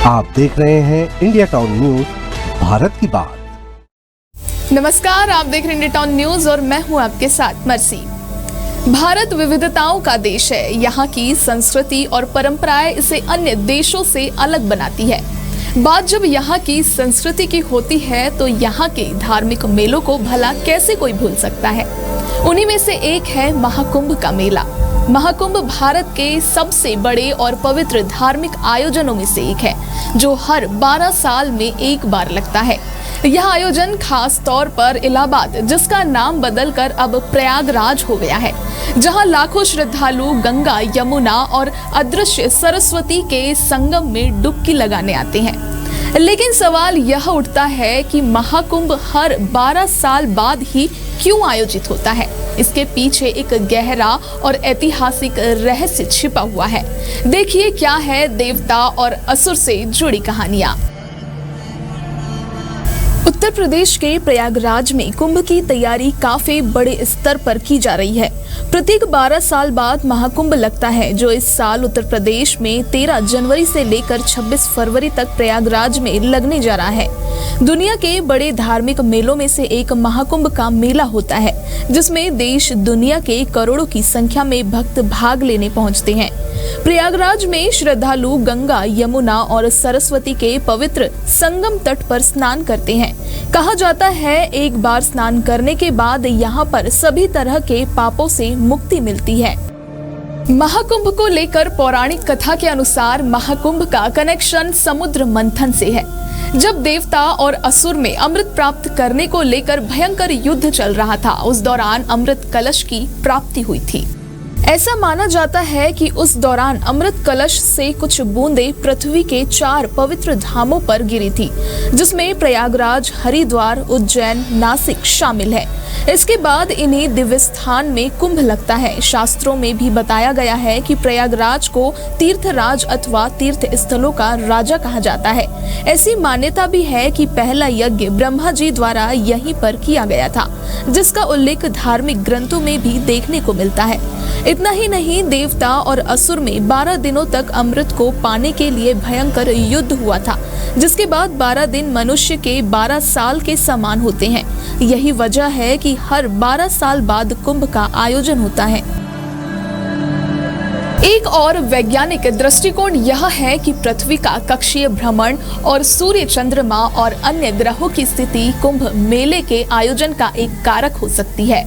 आप देख रहे हैं इंडिया टाउन न्यूज, भारत की बात। नमस्कार, आप देख रहे हैं इंडिया टाउन न्यूज और मैं हूं आपके साथ मर्सी। भारत विविधताओं का देश है। यहाँ की संस्कृति और परंपराएं इसे अन्य देशों से अलग बनाती है। बात जब यहाँ की संस्कृति की होती है तो यहाँ के धार्मिक मेलों को भला कैसे कोई भूल सकता है। उन्हीं में से एक है महाकुंभ का मेला। महाकुंभ भारत के सबसे बड़े और पवित्र धार्मिक आयोजनों में से एक है, जो हर 12 साल में एक बार लगता है। यह आयोजन खास तौर पर इलाहाबाद, जिसका नाम बदलकर अब प्रयागराज हो गया है, जहां लाखों श्रद्धालु गंगा, यमुना और अदृश्य सरस्वती के संगम में डुबकी लगाने आते हैं। लेकिन सवाल यह उठता है कि महाकुंभ हर 12 साल बाद ही क्यों आयोजित होता है। इसके पीछे एक गहरा और ऐतिहासिक रहस्य छिपा हुआ है। देखिए क्या है देवता और असुर से जुड़ी कहानियां। उत्तर प्रदेश के प्रयागराज में कुंभ की तैयारी काफी बड़े स्तर पर की जा रही है। प्रत्येक 12 साल बाद महाकुंभ लगता है, जो इस साल उत्तर प्रदेश में 13 जनवरी से लेकर 26 फरवरी तक प्रयागराज में लगने जा रहा है। दुनिया के बड़े धार्मिक मेलों में से एक महाकुंभ का मेला होता है, जिसमें देश दुनिया के करोड़ों की संख्या में भक्त भाग लेने पहुंचते हैं। प्रयागराज में श्रद्धालु गंगा, यमुना और सरस्वती के पवित्र संगम तट पर स्नान करते हैं। कहा जाता है एक बार स्नान करने के बाद यहाँ पर सभी तरह के पापों से मुक्ति मिलती है। महाकुंभ को लेकर पौराणिक कथा के अनुसार महाकुंभ का कनेक्शन समुद्र मंथन से है। जब देवता और असुर में अमृत प्राप्त करने को लेकर भयंकर युद्ध चल रहा था, उस दौरान अमृत कलश की प्राप्ति हुई थी। ऐसा माना जाता है कि उस दौरान अमृत कलश से कुछ बूंदें पृथ्वी के 4 पवित्र धामों पर गिरी थी, जिसमें प्रयागराज, हरिद्वार, उज्जैन, नासिक शामिल है। इसके बाद इन्हीं दिव्य स्थान में कुंभ लगता है। शास्त्रों में भी बताया गया है कि प्रयागराज को तीर्थराज अथवा तीर्थ स्थलों का राजा कहा जाता है। ऐसी मान्यता भी है कि पहला यज्ञ ब्रह्मा जी द्वारा यहीं पर किया गया था, जिसका उल्लेख धार्मिक ग्रंथों में भी देखने को मिलता है। इतना ही नहीं, देवता और असुर में 12 दिनों तक अमृत को पाने के लिए भयंकर युद्ध हुआ था, जिसके बाद 12 दिन मनुष्य के 12 साल के समान होते हैं। यही वजह है कि हर 12 साल बाद कुंभ का आयोजन होता है। एक और वैज्ञानिक दृष्टिकोण यह है कि पृथ्वी का कक्षीय भ्रमण और सूर्य, चंद्रमा और अन्य ग्रहों की स्थिति कुंभ मेले के आयोजन का एक कारक हो सकती है।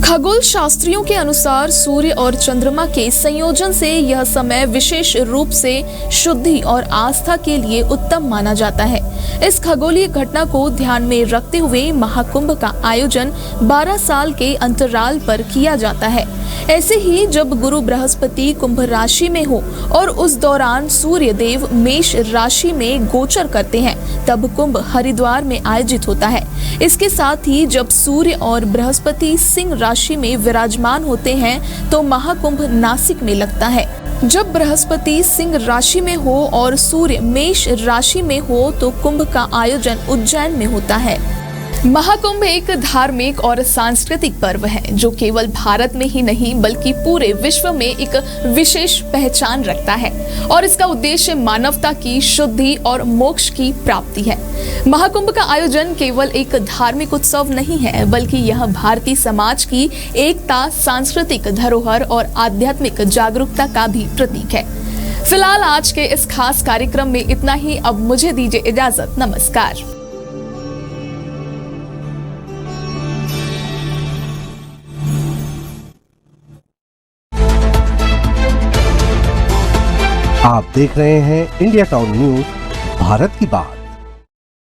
खगोल शास्त्रियों के अनुसार सूर्य और चंद्रमा के संयोजन से यह समय विशेष रूप से शुद्धि और आस्था के लिए उत्तम माना जाता है। इस खगोलीय घटना को ध्यान में रखते हुए महाकुंभ का आयोजन 12 साल के अंतराल पर किया जाता है। ऐसे ही जब गुरु बृहस्पति कुंभ राशि में हो और उस दौरान सूर्य देव मेष राशि में गोचर करते हैं, तब कुंभ हरिद्वार में आयोजित होता है। इसके साथ ही जब सूर्य और बृहस्पति सिंह राशि में विराजमान होते हैं तो महाकुंभ नासिक में लगता है। जब बृहस्पति सिंह राशि में हो और सूर्य मेष राशि में हो तो कुंभ का आयोजन उज्जैन में होता है। महाकुंभ एक धार्मिक और सांस्कृतिक पर्व है, जो केवल भारत में ही नहीं बल्कि पूरे विश्व में एक विशेष पहचान रखता है और इसका उद्देश्य मानवता की शुद्धि और मोक्ष की प्राप्ति है। महाकुंभ का आयोजन केवल एक धार्मिक उत्सव नहीं है, बल्कि यह भारतीय समाज की एकता, सांस्कृतिक धरोहर और आध्यात्मिक जागरूकता का भी प्रतीक है। फिलहाल आज के इस खास कार्यक्रम में इतना ही। अब मुझे दीजिए इजाजत। नमस्कार। आप देख रहे हैं इंडिया टाउन न्यूज, भारत की बात।